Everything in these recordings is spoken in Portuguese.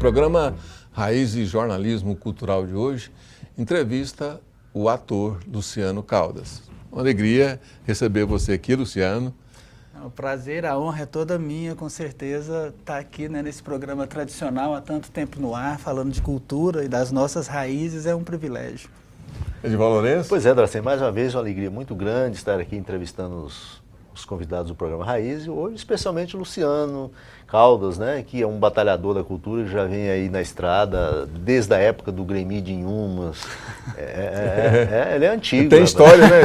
programa Raiz e Jornalismo Cultural de hoje entrevista o ator Luciano Caldas. Uma alegria receber você aqui, Luciano. O prazer, a honra é toda minha, com certeza, estar aqui nesse programa tradicional há tanto tempo no ar, falando de cultura e das nossas raízes, é um privilégio. Edivaldo Lourenço? Pois é, Dracem, mais uma vez uma alegria muito grande estar aqui entrevistando os convidados do programa Raiz e hoje especialmente o Luciano Caldas, né, que é um batalhador da cultura que já vem aí na estrada desde a época do Grêmio de Inhumas. Ele é antigo. Tem história, né?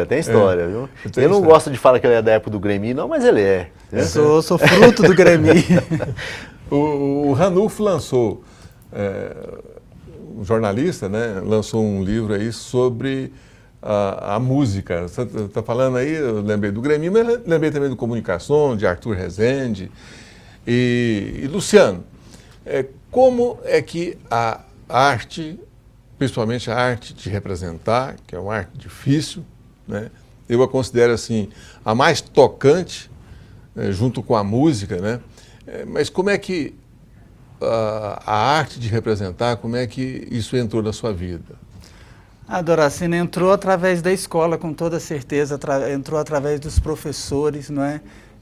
Tem história, viu? Eu não gosto de falar que ele é da época do Grêmio, não, mas ele é. Sou fruto do Grêmio. O Ranulfo lançou, um jornalista, né, lançou um livro aí sobre a música. Você está falando aí, eu lembrei do Grêmio, mas lembrei também do Comunicação, de Arthur Rezende. E Luciano, como é que a arte, principalmente a arte de representar, que é uma arte difícil, né, eu a considero assim, a mais tocante, junto com a música, né, mas como é que a arte de representar, como é que isso entrou na sua vida? A Doracina entrou através da escola, com toda certeza, entrou através dos professores, não é?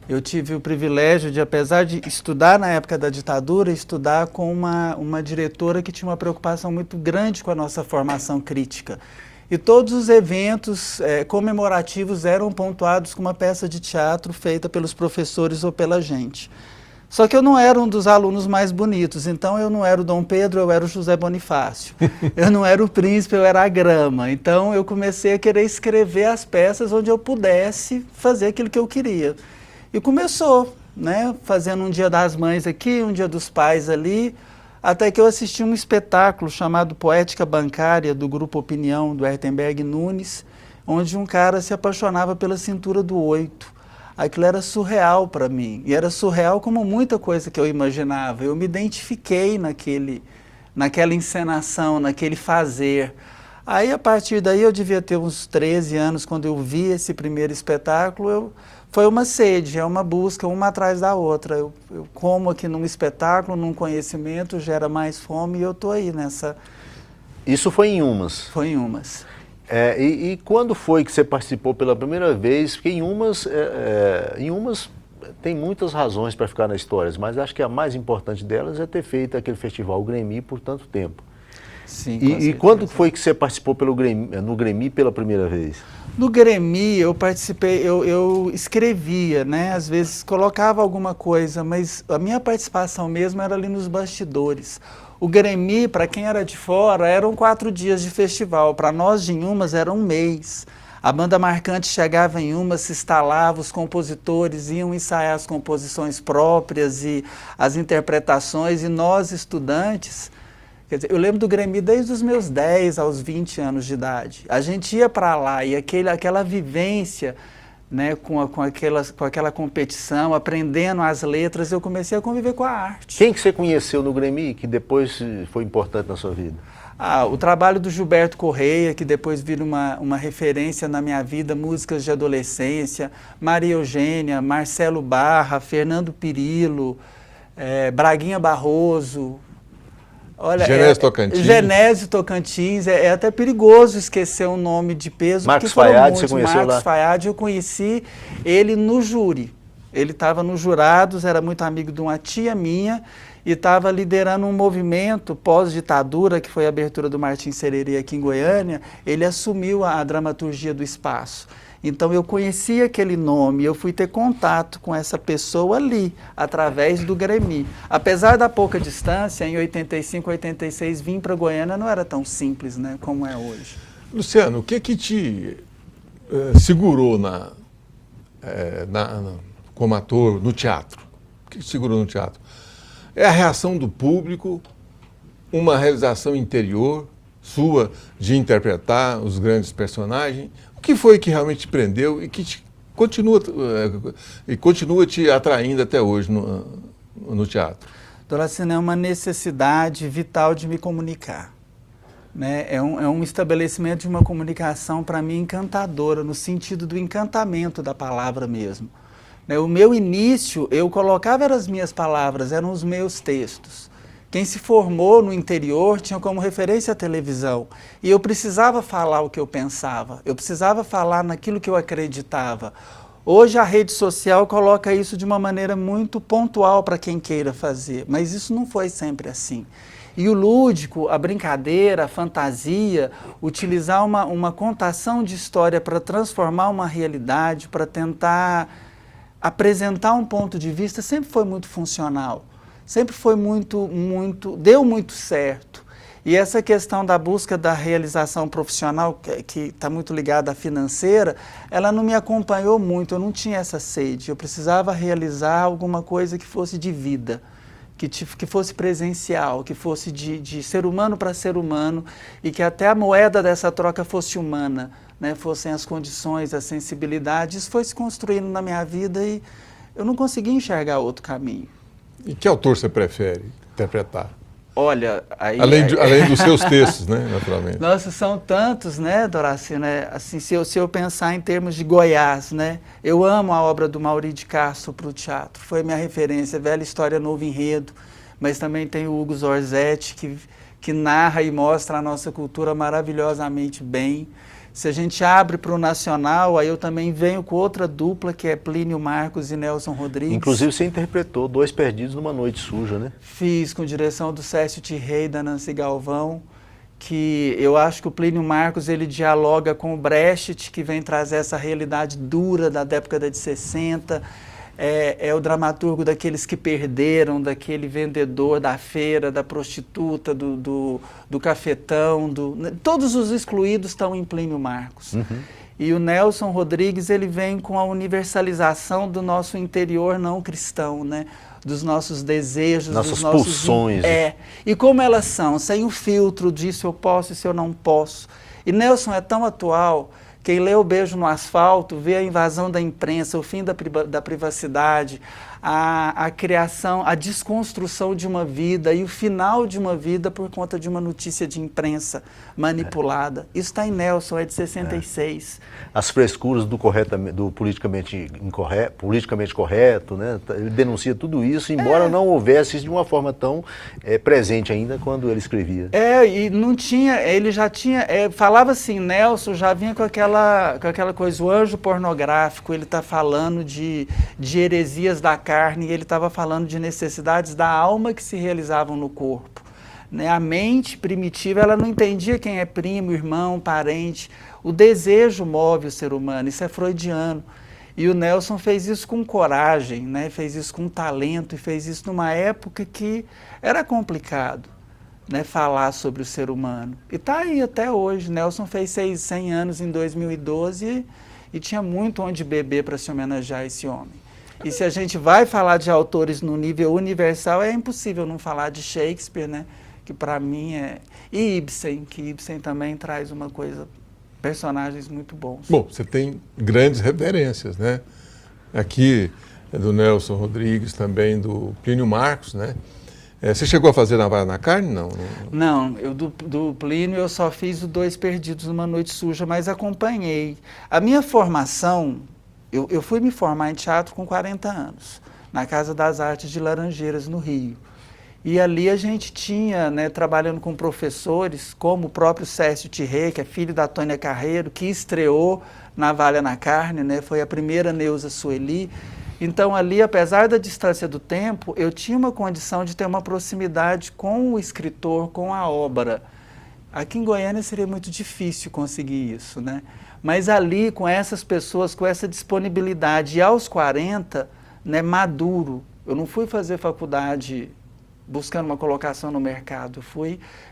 Eu tive o privilégio de, apesar de estudar na época da ditadura, estudar com uma diretora que tinha uma preocupação muito grande com a nossa formação crítica. E todos os eventos comemorativos eram pontuados com uma peça de teatro feita pelos professores ou pela gente. Só que eu não era um dos alunos mais bonitos, então eu não era o Dom Pedro, eu era o José Bonifácio. Eu não era o príncipe, eu era a grama. Então eu comecei a querer escrever as peças onde eu pudesse fazer aquilo que eu queria. E começou, né, fazendo um Dia das Mães aqui, um Dia dos Pais ali, até que eu assisti um espetáculo chamado Poética Bancária, do Grupo Opinião, do Ertenberg Nunes, onde um cara se apaixonava pela cintura do 8. Aquilo era surreal para mim, e era surreal como muita coisa que eu imaginava. Eu me identifiquei naquela encenação, naquele fazer. Aí, a partir daí, eu devia ter uns 13 anos, quando eu vi esse primeiro espetáculo, foi uma sede, é uma busca, uma atrás da outra. Eu como aqui num espetáculo, num conhecimento, gera mais fome, e eu estou aí nessa... Isso foi em Umas? Foi em Umas. E quando foi que você participou pela primeira vez? Porque em Umas tem muitas razões para ficar na história, mas acho que a mais importante delas é ter feito aquele festival Grêmio por tanto tempo. Sim, e quando foi que você participou no Grêmio pela primeira vez? No Grêmio eu participei, eu escrevia, né? Às vezes colocava alguma coisa, mas a minha participação mesmo era ali nos bastidores. O Grêmio, para quem era de fora, eram 4 dias de festival. Para nós de Inhumas era um mês. A banda marcante chegava em Inhumas, se instalava, os compositores iam ensaiar as composições próprias e as interpretações, e nós, estudantes, quer dizer, eu lembro do Grêmio desde os meus 10 aos 20 anos de idade. A gente ia para lá e aquela vivência, né, com aquela competição, aprendendo as letras, eu comecei a conviver com a arte. Quem que você conheceu no Grêmio que depois foi importante na sua vida? O trabalho do Gilberto Correia, que depois vira uma referência na minha vida, músicas de adolescência, Maria Eugênia, Marcelo Barra, Fernando Pirillo, Braguinha Barroso. Olha, Genésio Tocantins. Genésio Tocantins, é até perigoso esquecer um nome de peso. Marcos Fayad, você conheceu lá? Marcos Fayad, eu conheci ele no júri. Ele estava nos jurados, era muito amigo de uma tia minha e estava liderando um movimento pós-ditadura, que foi a abertura do Martim Sererê aqui em Goiânia. Ele assumiu a dramaturgia do espaço. Então eu conheci aquele nome, eu fui ter contato com essa pessoa ali, através do Grêmio. Apesar da pouca distância, em 85, 86, vir para Goiânia não era tão simples, né, como é hoje. Luciano, o que te segurou como ator no teatro? O que te segurou no teatro? É a reação do público, uma realização interior sua de interpretar os grandes personagens? O que foi que realmente te prendeu e que continua te atraindo até hoje no teatro? Doracina, é uma necessidade vital de me comunicar. Né? É um estabelecimento de uma comunicação, para mim, encantadora, no sentido do encantamento da palavra mesmo. Né? O meu início, eu colocava as minhas palavras, eram os meus textos. Quem se formou no interior tinha como referência a televisão. E eu precisava falar o que eu pensava, eu precisava falar naquilo que eu acreditava. Hoje a rede social coloca isso de uma maneira muito pontual para quem queira fazer, mas isso não foi sempre assim. E o lúdico, a brincadeira, a fantasia, utilizar uma contação de história para transformar uma realidade, para tentar apresentar um ponto de vista, sempre foi muito funcional. Sempre foi deu muito certo. E essa questão da busca da realização profissional, que está muito ligada à financeira, ela não me acompanhou muito, eu não tinha essa sede. Eu precisava realizar alguma coisa que fosse de vida, que fosse presencial, que fosse de ser humano para ser humano, e que até a moeda dessa troca fosse humana, né? Fossem as condições, a sensibilidade. Isso foi se construindo na minha vida e eu não consegui enxergar outro caminho. E que autor você prefere interpretar? Olha, além dos seus textos, né, naturalmente. Nossa, são tantos, né, Doraci, né? Assim, se eu pensar em termos de Goiás, né? Eu amo a obra do Maurício de Castro para o teatro. Foi minha referência, Velha História, Novo Enredo. Mas também tem o Hugo Zorzetti, que narra e mostra a nossa cultura maravilhosamente bem. Se a gente abre para o nacional, aí eu também venho com outra dupla, que é Plínio Marcos e Nelson Rodrigues. Inclusive você interpretou Dois Perdidos numa Noite Suja, né? Fiz, com direção do Cécio Tirrey e da Nancy Galvão, que eu acho que o Plínio Marcos ele dialoga com o Brecht, que vem trazer essa realidade dura da década de 60, é o dramaturgo daqueles que perderam, daquele vendedor da feira, da prostituta, do cafetão, todos os excluídos estão em Plínio Marcos. Uhum. E o Nelson Rodrigues ele vem com a universalização do nosso interior não cristão, né? Dos nossos desejos, dos nossos pulsões. E como elas são, sem o filtro disso eu posso e se eu não posso. E Nelson é tão atual. Quem lê O Beijo no Asfalto vê a invasão da imprensa, o fim da privacidade, a criação, a desconstrução de uma vida e o final de uma vida por conta de uma notícia de imprensa manipulada. Isso está em Nelson, é de 66. As frescuras do politicamente correto, né? Ele denuncia tudo isso, embora não houvesse isso de uma forma tão presente ainda quando ele escrevia. E não tinha, ele já tinha, falava assim, Nelson já vinha com aquela coisa, o anjo pornográfico, ele está falando de heresias da carne, e ele estava falando de necessidades da alma que se realizavam no corpo. Né? A mente primitiva, ela não entendia quem é primo, irmão, parente. O desejo move o ser humano, isso é freudiano. E o Nelson fez isso com coragem, né? Fez isso com talento e fez isso numa época que era complicado, né? Falar sobre o ser humano. E está aí até hoje. Nelson fez 100 anos em 2012 e tinha muito onde beber para se homenagear esse homem. E se a gente vai falar de autores no nível universal, é impossível não falar de Shakespeare, né? Que para mim E Ibsen, que Ibsen também traz uma coisa, personagens muito bons. Bom, você tem grandes referências, né? Aqui é do Nelson Rodrigues, também do Plínio Marcos, né? Você chegou a fazer Navalha na Carne? Não, eu do Plínio eu só fiz o Dois Perdidos numa Noite Suja, mas acompanhei. A minha formação, eu fui me formar em teatro com 40 anos, na Casa das Artes de Laranjeiras, no Rio. E ali a gente tinha, né, trabalhando com professores, como o próprio Cécio Tirrey, que é filho da Tônia Carreiro, que estreou Navalha na Carne, né, foi a primeira Neuza Sueli. Então ali, apesar da distância do tempo, eu tinha uma condição de ter uma proximidade com o escritor, com a obra. Aqui em Goiânia seria muito difícil conseguir isso, né? Mas ali, com essas pessoas, com essa disponibilidade, e aos 40, né, maduro, eu não fui fazer faculdade buscando uma colocação no mercado,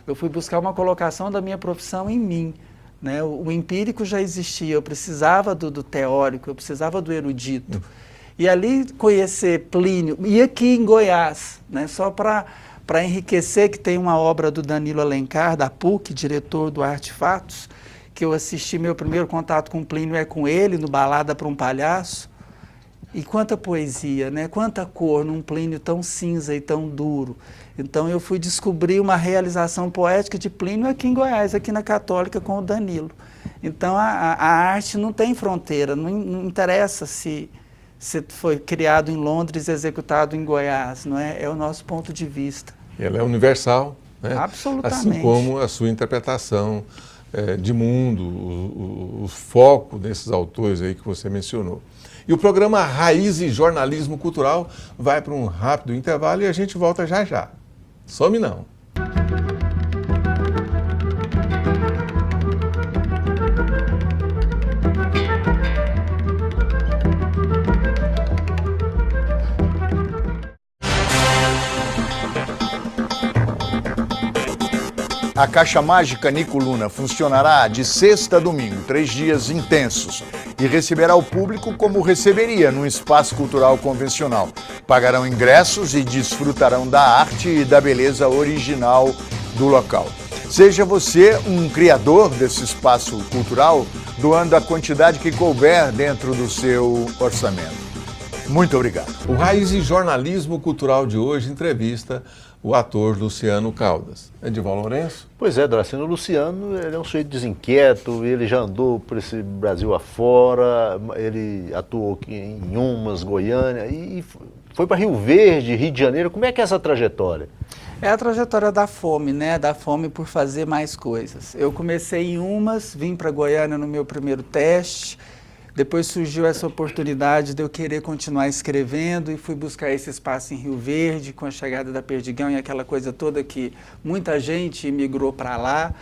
eu fui buscar uma colocação da minha profissão em mim. Né? O empírico já existia, eu precisava do teórico, eu precisava do erudito. E ali conhecer Plínio, e aqui em Goiás, né, só para enriquecer, que tem uma obra do Danilo Alencar, da PUC, diretor do Artefatos, que eu assisti, meu primeiro contato com Plínio é com ele, no Balada para um Palhaço. E quanta poesia, né? Quanta cor num Plínio tão cinza e tão duro. Então eu fui descobrir uma realização poética de Plínio aqui em Goiás, aqui na Católica, com o Danilo. Então a arte não tem fronteira, não interessa se foi criado em Londres, executado em Goiás, não é? É o nosso ponto de vista. ela é universal, né? Absolutamente. Assim como a sua interpretação de mundo, o foco desses autores aí que você mencionou. E o programa Raiz e Jornalismo Cultural vai para um rápido intervalo e a gente volta já já. Some não. A Caixa Mágica Nico Luna funcionará de sexta a domingo, 3 dias intensos, e receberá o público como receberia num espaço cultural convencional. Pagarão ingressos e desfrutarão da arte e da beleza original do local. Seja você um criador desse espaço cultural, doando a quantidade que couber dentro do seu orçamento. Muito obrigado. O Raiz e Jornalismo Cultural de hoje entrevista o ator Luciano Caldas. Edival Lourenço? Pois é, Doracino, o Luciano, ele é um sujeito desinquieto, ele já andou por esse Brasil afora, ele atuou aqui em Umas, Goiânia, e foi para Rio Verde, Rio de Janeiro. Como é que é essa trajetória? É a trajetória da fome, né? Da fome por fazer mais coisas. Eu comecei em Umas, vim para Goiânia no meu primeiro teste. Depois surgiu essa oportunidade de eu querer continuar escrevendo e fui buscar esse espaço em Rio Verde, com a chegada da Perdigão e aquela coisa toda que muita gente migrou para lá.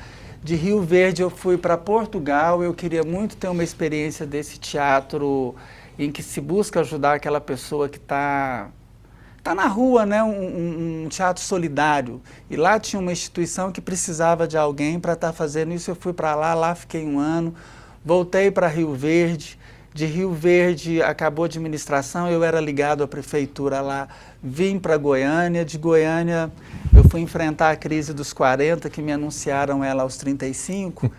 De Rio Verde eu fui para Portugal, eu queria muito ter uma experiência desse teatro em que se busca ajudar aquela pessoa que está na rua, né? Um teatro solidário. E lá tinha uma instituição que precisava de alguém para estar fazendo isso. Eu fui para lá fiquei 1 ano, voltei para Rio Verde. De Rio Verde acabou a administração, eu era ligado à prefeitura lá, vim para Goiânia. De Goiânia eu fui enfrentar a crise dos 40, que me anunciaram ela aos 35,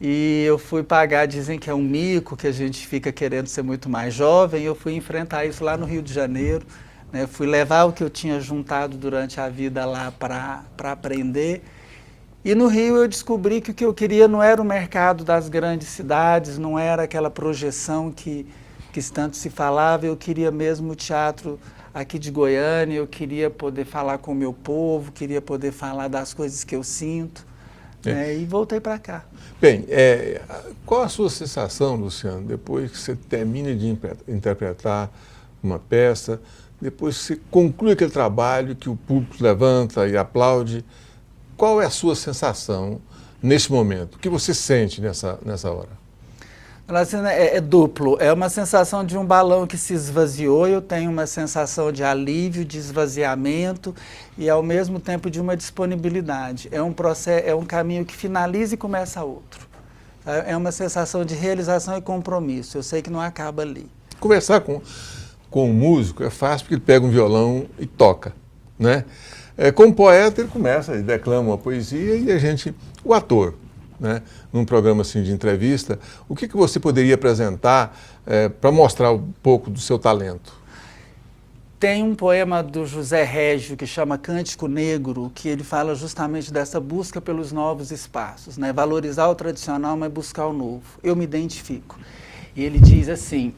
e eu fui pagar, dizem que é um mico, que a gente fica querendo ser muito mais jovem. Eu fui enfrentar isso lá no Rio de Janeiro, né? Fui levar o que eu tinha juntado durante a vida lá para aprender. E no Rio eu descobri que o que eu queria não era o mercado das grandes cidades, não era aquela projeção que tanto se falava. Eu queria mesmo o teatro aqui de Goiânia, eu queria poder falar com o meu povo, queria poder falar das coisas que eu sinto, né? E voltei para cá. Bem, qual a sua sensação, Luciano, depois que você termina de interpretar uma peça, depois que você conclui aquele trabalho, que o público levanta e aplaude? Qual é a sua sensação nesse momento? O que você sente nessa hora? É duplo. É uma sensação de um balão que se esvaziou. Eu tenho uma sensação de alívio, de esvaziamento e, ao mesmo tempo, de uma disponibilidade. É um processo, é um caminho que finaliza e começa outro. É uma sensação de realização e compromisso. Eu sei que não acaba ali. Conversar com um músico é fácil porque ele pega um violão e toca, né? Como poeta, ele começa, ele declama uma poesia e o ator, né, num programa assim de entrevista, o que você poderia apresentar para mostrar um pouco do seu talento? Tem um poema do José Régio que chama Cântico Negro, que ele fala justamente dessa busca pelos novos espaços, né? Valorizar o tradicional, mas buscar o novo. Eu me identifico. E ele diz assim: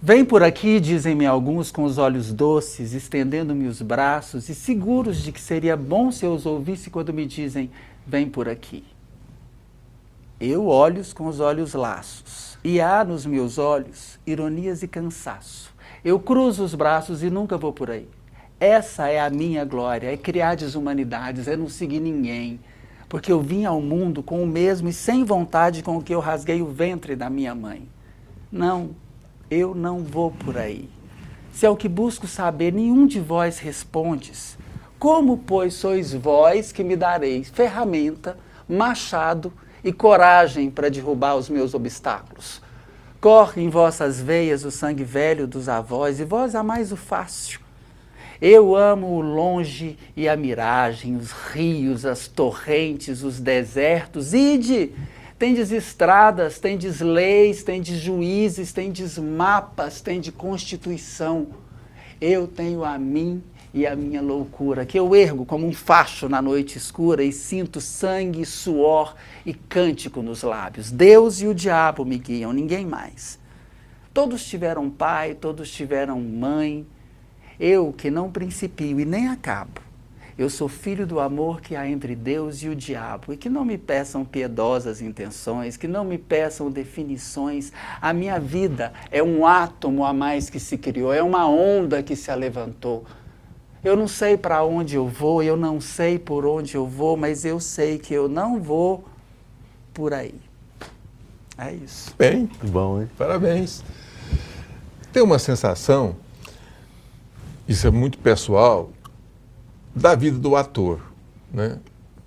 vem por aqui, dizem-me alguns, com os olhos doces, estendendo-me os braços e seguros de que seria bom se eu os ouvisse quando me dizem, vem por aqui. Eu olho-os com os olhos laços, e há nos meus olhos ironias e cansaço. Eu cruzo os braços e nunca vou por aí. Essa é a minha glória, é criar desumanidades, é não seguir ninguém. Porque eu vim ao mundo com o mesmo e sem vontade com o que eu rasguei o ventre da minha mãe. Não. Eu não vou por aí. Se é o que busco saber, nenhum de vós respondes. Como, pois, sois vós que me dareis ferramenta, machado e coragem para derrubar os meus obstáculos? Corre em vossas veias o sangue velho dos avós, e vós amais o fácil. Eu amo o longe e a miragem, os rios, as torrentes, os desertos. Ide! Tendes estradas, tendes leis, tendes juízes, tendes mapas, tendes constituição. Eu tenho a mim e a minha loucura, que eu ergo como um facho na noite escura e sinto sangue, suor e cântico nos lábios. Deus e o diabo me guiam, ninguém mais. Todos tiveram pai, todos tiveram mãe. Eu que não principio e nem acabo. Eu sou filho do amor que há entre Deus e o diabo, e que não me peçam piedosas intenções, que não me peçam definições. A minha vida é um átomo a mais que se criou, é uma onda que se alevantou. Eu não sei para onde eu vou, eu não sei por onde eu vou, mas eu sei que eu não vou por aí. É isso. Bem, Bom, hein? parabéns. Tem uma sensação, isso é muito pessoal, da vida do ator, né?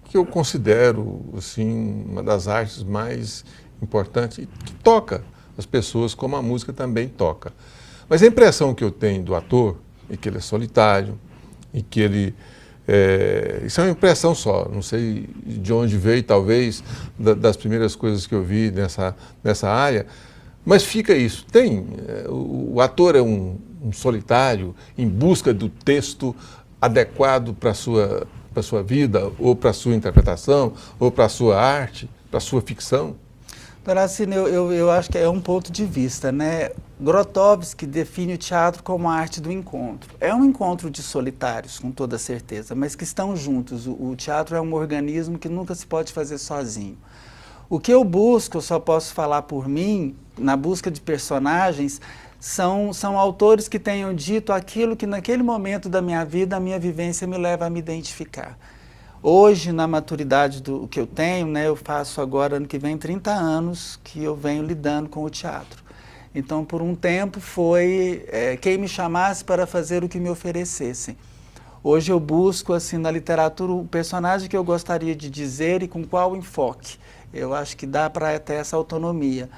Que eu considero assim, uma das artes mais importantes e que toca as pessoas como a música também toca. Mas a impressão que eu tenho do ator é que ele é solitário, e que ele... isso é uma impressão só, não sei de onde veio, talvez, das primeiras coisas que eu vi nessa área, mas fica isso. O ator é um solitário em busca do texto adequado para a sua vida, ou para a sua interpretação, ou para a sua arte, para a sua ficção? Doracina, eu acho que é um ponto de vista, né? Grotowski define o teatro como a arte do encontro. É um encontro de solitários, com toda certeza, mas que estão juntos. O teatro é um organismo que nunca se pode fazer sozinho. O que eu busco, eu só posso falar por mim, na busca de personagens, são autores que tenham dito aquilo que naquele momento da minha vida, a minha vivência me leva a me identificar. Hoje, na maturidade do que eu tenho, né, eu faço agora, ano que vem, 30 anos que eu venho lidando com o teatro. Então, por um tempo, foi quem me chamasse para fazer o que me oferecessem. Hoje eu busco, assim, na literatura, o personagem que eu gostaria de dizer e com qual enfoque. Eu acho que dá para ter essa autonomia.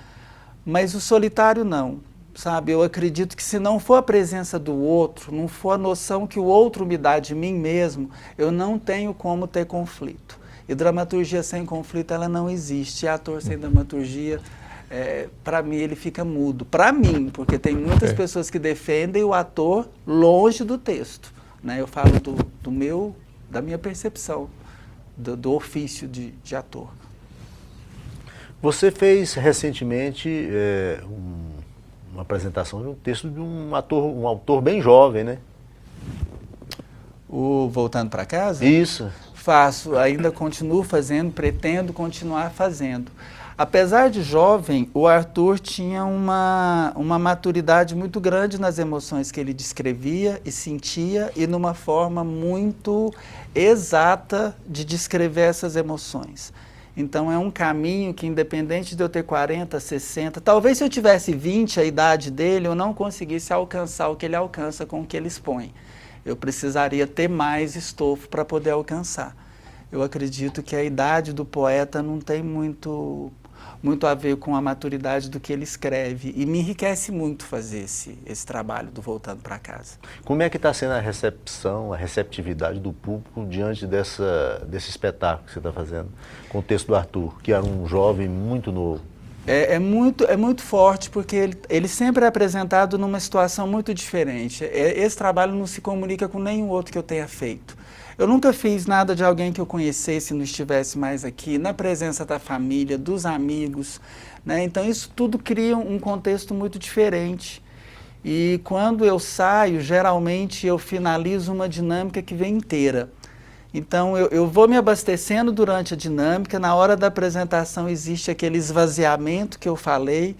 Mas o solitário, não. Sabe, eu acredito que se não for a presença do outro, não for a noção que o outro me dá de mim mesmo, eu não tenho como ter conflito. E dramaturgia sem conflito, ela não existe. E ator sem dramaturgia, para mim, ele fica mudo. Para mim, porque tem muitas pessoas que defendem o ator longe do texto. Né? Eu falo da minha percepção, do ofício de ator. Você fez recentemente uma apresentação de um texto de um autor bem jovem, né? O Voltando para Casa? Isso. Faço, ainda continuo fazendo, pretendo continuar fazendo. Apesar de jovem, o Arthur tinha uma maturidade muito grande nas emoções que ele descrevia e sentia e numa forma muito exata de descrever essas emoções. Então é um caminho que, independente de eu ter 40, 60, talvez se eu tivesse 20, a idade dele, eu não conseguisse alcançar o que ele alcança com o que ele expõe. Eu precisaria ter mais estofo para poder alcançar. Eu acredito que a idade do poeta não tem muito a ver com a maturidade do que ele escreve. E me enriquece muito fazer esse trabalho do Voltando para Casa. Como é que está sendo a recepção, a receptividade do público diante desse espetáculo que você está fazendo? Com o texto do Arthur, que era um jovem muito novo. É muito forte, porque ele sempre é apresentado numa situação muito diferente. Esse trabalho não se comunica com nenhum outro que eu tenha feito. Eu nunca fiz nada de alguém que eu conhecesse e não estivesse mais aqui, na presença da família, dos amigos, né? Então isso tudo cria um contexto muito diferente. E quando eu saio, geralmente eu finalizo uma dinâmica que vem inteira. Então eu vou me abastecendo durante a dinâmica, na hora da apresentação existe aquele esvaziamento que eu falei,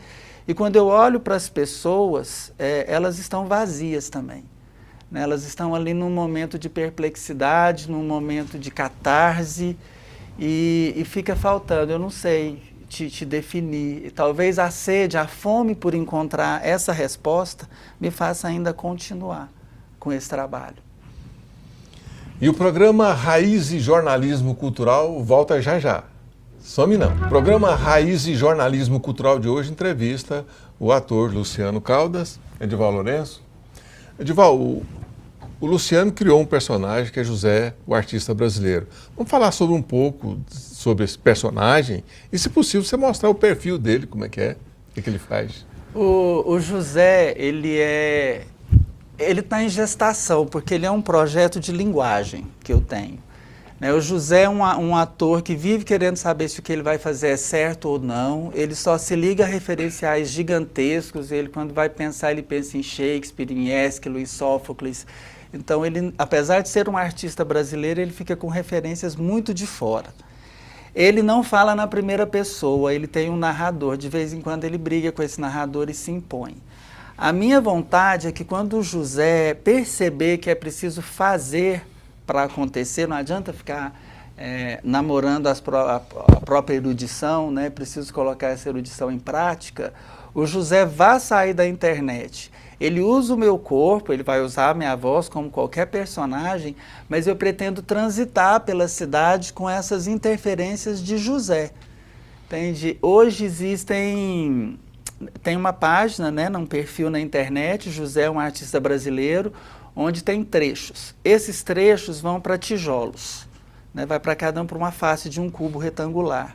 e quando eu olho para as pessoas, elas estão vazias também. Elas estão ali num momento de perplexidade, num momento de catarse, e fica faltando, eu não sei te definir. Talvez a sede, a fome por encontrar essa resposta me faça ainda continuar com esse trabalho. E o programa Raiz e Jornalismo Cultural volta já já. Some não. O programa Raiz e Jornalismo Cultural de hoje entrevista o ator Luciano Caldas, Edival Lourenço. Edival, o Luciano criou um personagem que é José, o artista brasileiro. Vamos falar um pouco sobre esse personagem e, se possível, você mostrar o perfil dele, como é que é, o que ele faz. O José, ele está em gestação, porque ele é um projeto de linguagem que eu tenho. Né? O José é um ator que vive querendo saber se o que ele vai fazer é certo ou não. Ele só se liga a referenciais gigantescos. Ele, quando vai pensar, ele pensa em Shakespeare, em Ésquilo, em Sófocles. Então, ele, apesar de ser um artista brasileiro, ele fica com referências muito de fora. Ele não fala na primeira pessoa, ele tem um narrador. De vez em quando ele briga com esse narrador e se impõe. A minha vontade é que quando o José perceber que é preciso fazer para acontecer, não adianta ficar namorando a própria erudição, né? Preciso colocar essa erudição em prática, o José vai sair da internet. Ele usa o meu corpo, ele vai usar a minha voz como qualquer personagem, mas eu pretendo transitar pela cidade com essas interferências de José. Entende? Hoje tem uma página, né, num perfil na internet, José é um artista brasileiro, onde tem trechos. Esses trechos vão para tijolos, né, vai para cada um para uma face de um cubo retangular.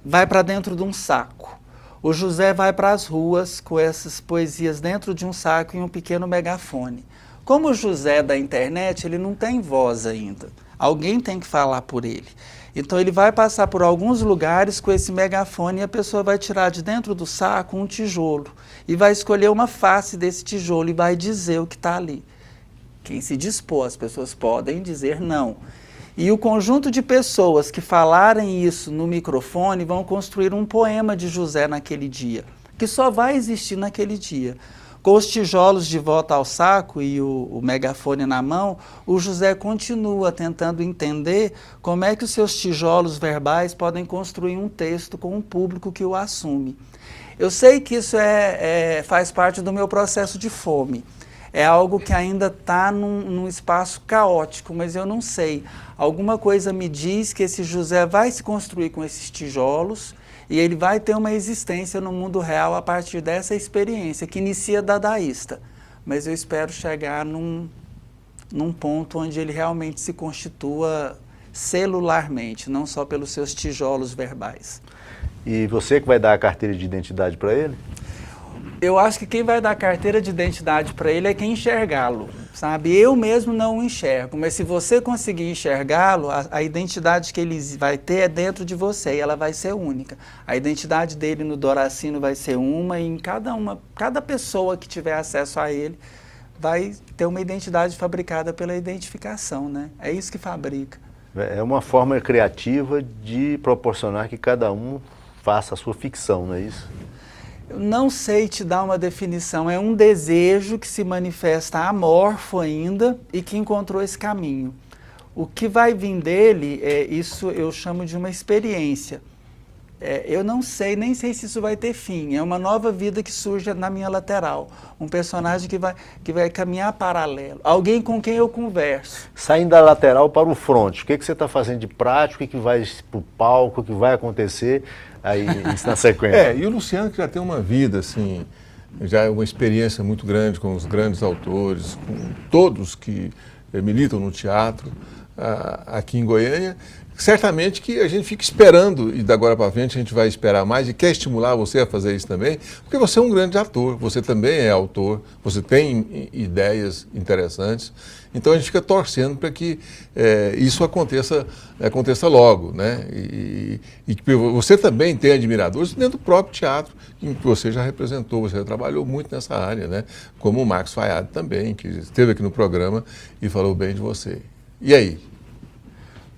Vai para dentro de um saco. O José vai para as ruas com essas poesias dentro de um saco e um pequeno megafone. Como o José da internet, ele não tem voz ainda. Alguém tem que falar por ele. Então ele vai passar por alguns lugares com esse megafone e a pessoa vai tirar de dentro do saco um tijolo e vai escolher uma face desse tijolo e vai dizer o que está ali. Quem se dispor, as pessoas podem dizer não. E o conjunto de pessoas que falarem isso no microfone vão construir um poema de José naquele dia, que só vai existir naquele dia. Com os tijolos de volta ao saco e o megafone na mão, o José continua tentando entender como é que os seus tijolos verbais podem construir um texto com um público que o assume. Eu sei que isso faz parte do meu processo de fome. É algo que ainda está num espaço caótico, mas eu não sei. Alguma coisa me diz que esse José vai se construir com esses tijolos e ele vai ter uma existência no mundo real a partir dessa experiência, que inicia dadaísta. Mas eu espero chegar num ponto onde ele realmente se constitua celularmente, não só pelos seus tijolos verbais. E você que vai dar a carteira de identidade para ele? Eu acho que quem vai dar carteira de identidade para ele é quem enxergá-lo, sabe? Eu mesmo não o enxergo, mas se você conseguir enxergá-lo, a identidade que ele vai ter é dentro de você e ela vai ser única. A identidade dele no Doracino vai ser uma e em cada pessoa que tiver acesso a ele vai ter uma identidade fabricada pela identificação, né? É isso que fabrica. É uma forma criativa de proporcionar que cada um faça a sua ficção, não é isso? Eu não sei te dar uma definição, é um desejo que se manifesta amorfo ainda e que encontrou esse caminho. O que vai vir dele, isso eu chamo de uma experiência. Eu não sei, nem sei se isso vai ter fim, é uma nova vida que surge na minha lateral. Um personagem que vai caminhar paralelo, alguém com quem eu converso. Saindo da lateral para o front, o que você está fazendo de prático, o que vai para o palco, o que vai acontecer aí isso na sequência? E o Luciano que já tem uma vida, assim, já uma experiência muito grande com os grandes autores, com todos que militam no teatro aqui em Goiânia. Certamente que a gente fica esperando, e da agora para frente a gente vai esperar mais, e quer estimular você a fazer isso também, porque você é um grande ator, você também é autor, você tem ideias interessantes, então a gente fica torcendo para que isso aconteça logo, né? E que você também tem admiradores dentro do próprio teatro, que você já representou, você já trabalhou muito nessa área, né? Como o Marcos Fayad também, que esteve aqui no programa e falou bem de você. E aí?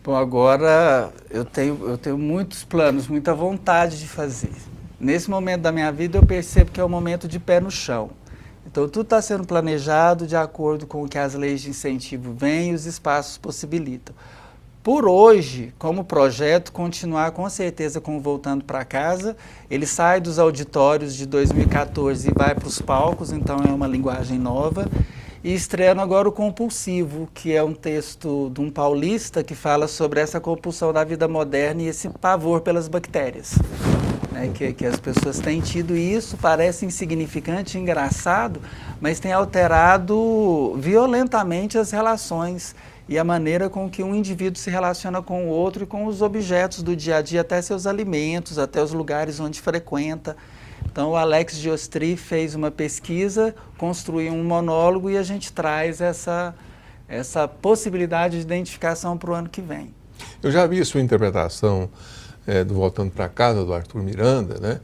Bom, agora eu tenho muitos planos, muita vontade de fazer. Nesse momento da minha vida eu percebo que é um momento de pé no chão. Então tudo está sendo planejado de acordo com o que as leis de incentivo vêm e os espaços possibilitam. Por hoje, como projeto, continuar com certeza com o Voltando para Casa. Ele sai dos auditórios de 2014 e vai para os palcos, então é uma linguagem nova. E estreando agora o Compulsivo, que é um texto de um paulista que fala sobre essa compulsão da vida moderna e esse pavor pelas bactérias. Né? Que as pessoas têm tido isso, parece insignificante, engraçado, mas tem alterado violentamente as relações e a maneira com que um indivíduo se relaciona com o outro e com os objetos do dia a dia, até seus alimentos, até os lugares onde frequenta. Então o Alex Giostri fez uma pesquisa, construiu um monólogo e a gente traz essa possibilidade de identificação para o ano que vem. Eu já vi a sua interpretação do Voltando para Casa, do Arthur Miranda, né?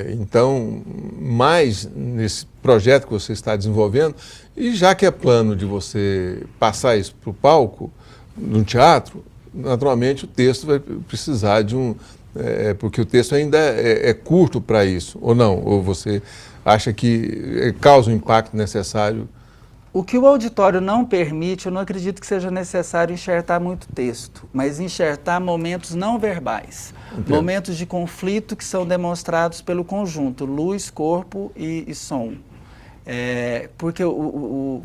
Então, mais nesse projeto que você está desenvolvendo, e já que é plano de você passar isso para o palco, no teatro, naturalmente o texto vai precisar de porque o texto ainda é curto para isso, ou não? Ou você acha que causa o impacto necessário? O que o auditório não permite, eu não acredito que seja necessário enxertar muito texto, mas enxertar momentos não verbais, momentos de conflito que são demonstrados pelo conjunto, luz, corpo e som. Porque,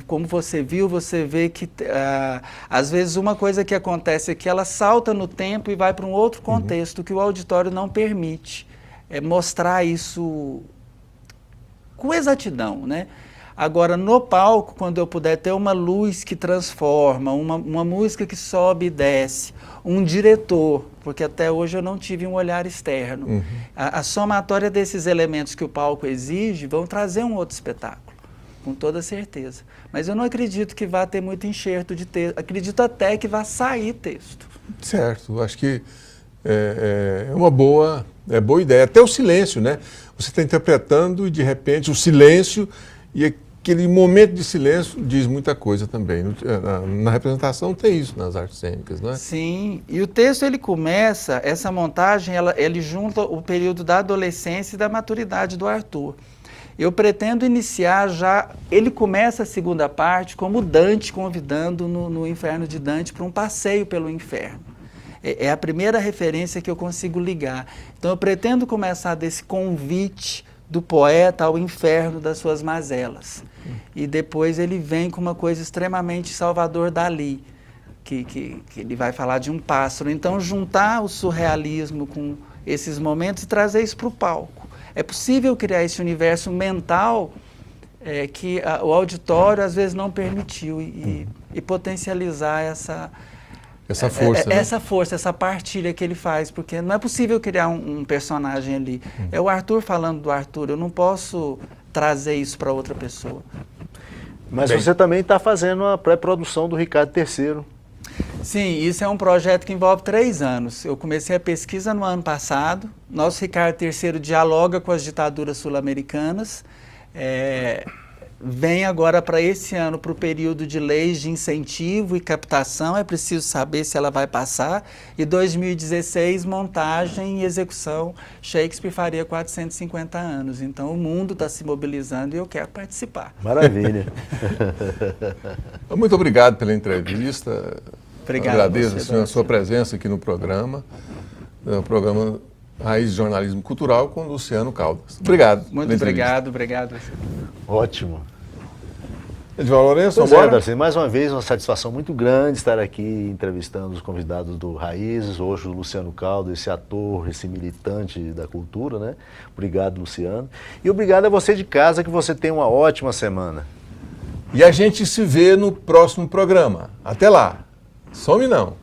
como você viu, você vê que, às vezes, uma coisa que acontece é que ela salta no tempo e vai para um outro contexto, que o auditório não permite mostrar isso com exatidão, né? Agora, no palco, quando eu puder ter uma luz que transforma, uma música que sobe e desce, um diretor, porque até hoje eu não tive um olhar externo. A somatória desses elementos que o palco exige vão trazer um outro espetáculo, com toda certeza. Mas eu não acredito que vá ter muito enxerto de texto, acredito até que vá sair texto. Certo, acho que é uma boa ideia. Até o silêncio, né? Você está interpretando e, de repente, o silêncio e aquele momento de silêncio diz muita coisa também. Na representação tem isso nas artes cênicas, não é? Sim, e o texto ele começa, essa montagem, ele junta o período da adolescência e da maturidade do Arthur. Eu pretendo iniciar já, ele começa a segunda parte como Dante convidando no Inferno de Dante para um passeio pelo inferno. É a primeira referência que eu consigo ligar. Então eu pretendo começar desse convite do poeta ao inferno das suas mazelas. E depois ele vem com uma coisa extremamente Salvador Dalí, que ele vai falar de um pássaro. Então, juntar o surrealismo com esses momentos e trazer isso para o palco. É possível criar esse universo mental que o auditório às vezes não permitiu e potencializar essa força, né? Essa força, essa partilha que ele faz, porque não é possível criar um personagem ali. É o Arthur falando do Arthur, eu não posso trazer isso para outra pessoa. Mas você também está fazendo a pré-produção do Ricardo III. Sim, isso é um projeto que envolve 3 anos. Eu comecei a pesquisa no ano passado. Nosso Ricardo III dialoga com as ditaduras sul-americanas. Vem agora para esse ano, para o período de leis de incentivo e captação, é preciso saber se ela vai passar. E 2016, montagem e execução, Shakespeare faria 450 anos. Então o mundo está se mobilizando e eu quero participar. Maravilha. Muito obrigado pela entrevista. Obrigado. Agradeço a sua presença aqui no programa. O programa Raiz de Jornalismo Cultural com Luciano Caldas. Obrigado. Muito obrigado. Ótimo. Edivaldo Lourenço, Darcy, mais uma vez, uma satisfação muito grande estar aqui entrevistando os convidados do Raízes, hoje o Luciano Caldas, esse ator, esse militante da cultura, né? Obrigado, Luciano. E obrigado a você de casa, que você tenha uma ótima semana. E a gente se vê no próximo programa. Até lá. Some não.